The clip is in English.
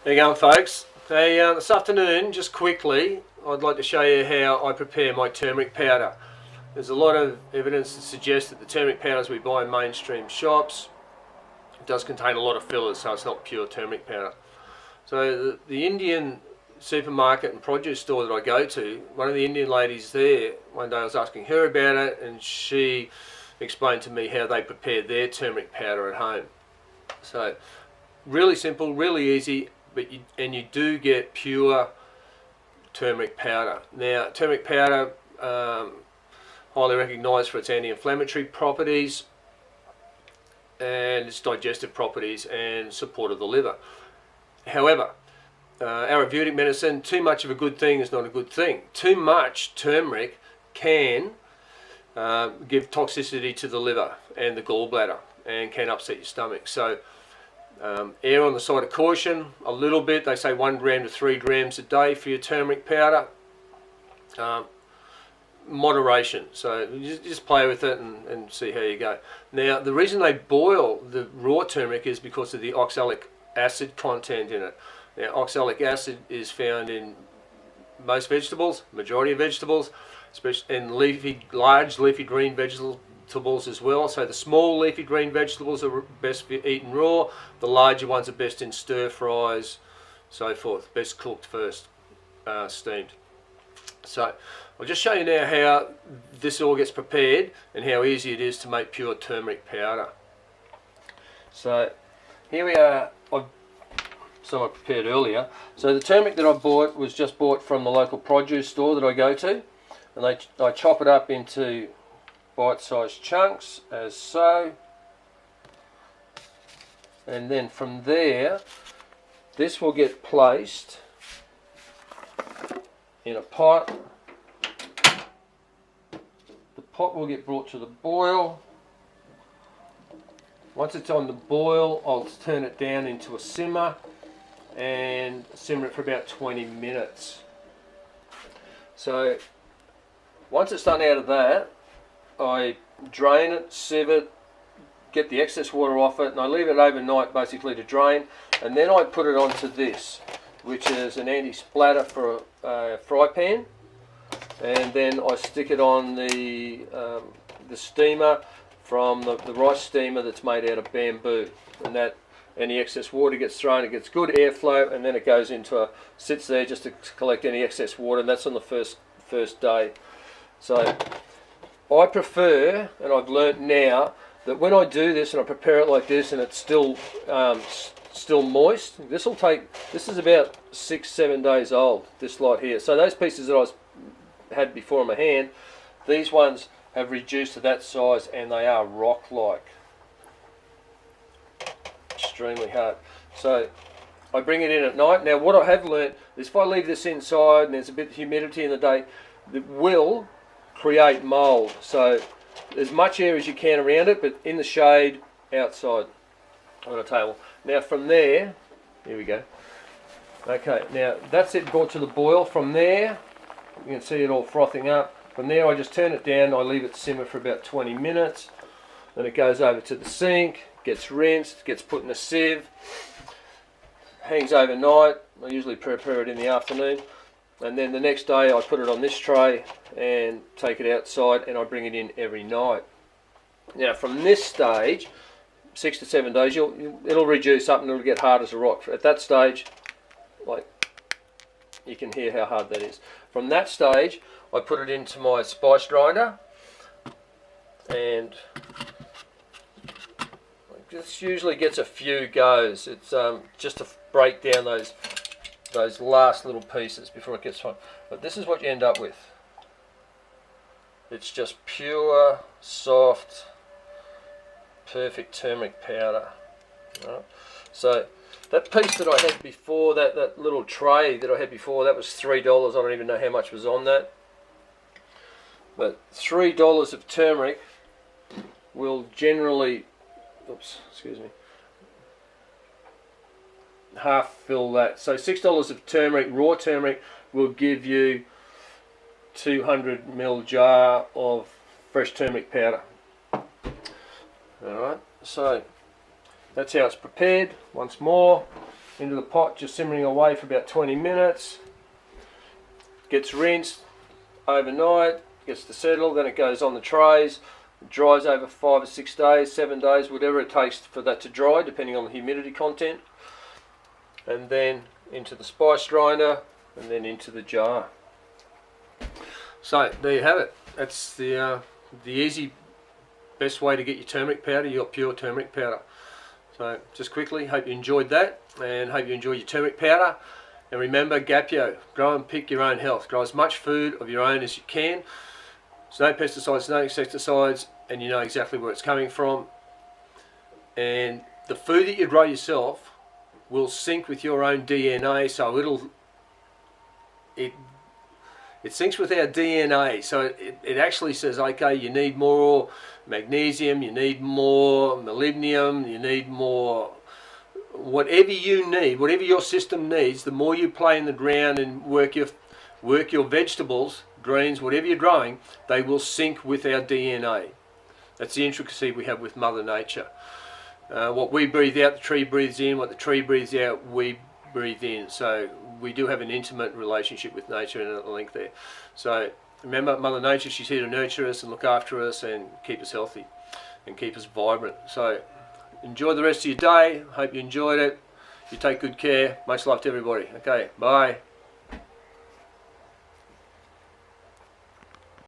How you going, folks? Hey, this afternoon, just quickly, I'd like to show you how I prepare my turmeric powder. There's a lot of evidence to suggest that the turmeric powders we buy in mainstream shops does contain a lot of fillers, so it's not pure turmeric powder. So the Indian supermarket and produce store that I go to, one of the Indian ladies there, one day I was asking her about it, and she explained to me how they prepare their turmeric powder at home. So really simple, really easy, but you do get pure turmeric powder. Now, turmeric powder, highly recognised for its anti-inflammatory properties and its digestive properties and support of the liver. However, Ayurvedic medicine, too much of a good thing is not a good thing. Too much turmeric can give toxicity to the liver and the gallbladder and can upset your stomach. So err on the side of caution a little bit. They say 1 gram to 3 grams a day for your turmeric powder. Moderation, so you just play with it and see how you go. Now, the reason they boil the raw turmeric is because of the oxalic acid content in it. Now, oxalic acid is found in most vegetables, majority of vegetables, especially in large leafy green vegetables as well. So the small leafy green vegetables are best eaten raw, the larger ones are best in stir fries, so forth, best cooked first, steamed. So I'll just show you now how this all gets prepared and how easy it is to make pure turmeric powder. So here we are. Some I prepared earlier. So the turmeric that I bought was just bought from the local produce store that I go to, and I chop it up into bite-sized chunks as so, and then from there this will get placed in a pot. The pot will get brought to the boil. Once it's on the boil, I'll turn it down into a simmer and simmer it for about 20 minutes. So once it's done out of that, I drain it, sieve it, get the excess water off it, and I leave it overnight basically to drain, and then I put it onto this, which is an anti-splatter for a fry pan, and then I stick it on the steamer from the rice steamer that's made out of bamboo, and that any excess water gets thrown, it gets good airflow, and then it goes into sits there just to collect any excess water, and that's on the first day. So I prefer, and I've learnt now, that when I do this and I prepare it like this and it's still moist, this is about 6-7 days old, this lot here. So those pieces that I had before in my hand, these ones have reduced to that size and they are rock-like. Extremely hard. So I bring it in at night. Now what I have learnt is if I leave this inside and there's a bit of humidity in the day, it will create mould. So as much air as you can around it, but in the shade, outside on a table. Now from there, here we go. Okay, now that's it brought to the boil. From there, you can see it all frothing up. From there I just turn it down, I leave it simmer for about 20 minutes. Then it goes over to the sink, gets rinsed, gets put in a sieve, hangs overnight. I usually prepare it in the afternoon, and then the next day I put it on this tray and take it outside, and I bring it in every night. Now from this stage, 6 to 7 days, it'll reduce up and it'll get hard as a rock. At that stage, like, you can hear how hard that is. From that stage I put it into my spice grinder, and this usually gets a few goes. It's just to break down those last little pieces before it gets fine. But this is what you end up with. It's just pure, soft, perfect turmeric powder. Right. So that piece that I had before, that little tray that I had before, that was $3. I don't even know how much was on that. But $3 of turmeric will generally, oops, excuse me, half fill that. So $6 of turmeric, raw turmeric, will give you 200 ml jar of fresh turmeric powder. Alright, so that's how it's prepared. Once more, into the pot, just simmering away for about 20 minutes. Gets rinsed overnight, gets to settle, then it goes on the trays. It dries over 5 or 6 days, 7 days, whatever it takes for that to dry, depending on the humidity content. And then into the spice grinder, and then into the jar. So there you have it. That's the easy, best way to get your turmeric powder, your pure turmeric powder. So just quickly, hope you enjoyed that, and hope you enjoy your turmeric powder. And remember, Gapio, grow and pick your own health. Grow as much food of your own as you can. So no pesticides, no insecticides, and you know exactly where it's coming from. And the food that you grow yourself will sync with your own DNA, so it syncs with our DNA. So it actually says, okay, you need more magnesium, you need more molybdenum, you need more, whatever you need, whatever your system needs. The more you play in the ground and work your vegetables, greens, whatever you're growing, they will sync with our DNA. That's the intricacy we have with Mother Nature. What we breathe out, the tree breathes in. What the tree breathes out, we breathe in. So we do have an intimate relationship with nature and a link there. So remember, Mother Nature, she's here to nurture us and look after us and keep us healthy and keep us vibrant. So enjoy the rest of your day. Hope you enjoyed it. You take good care. Much love to everybody. Okay, bye.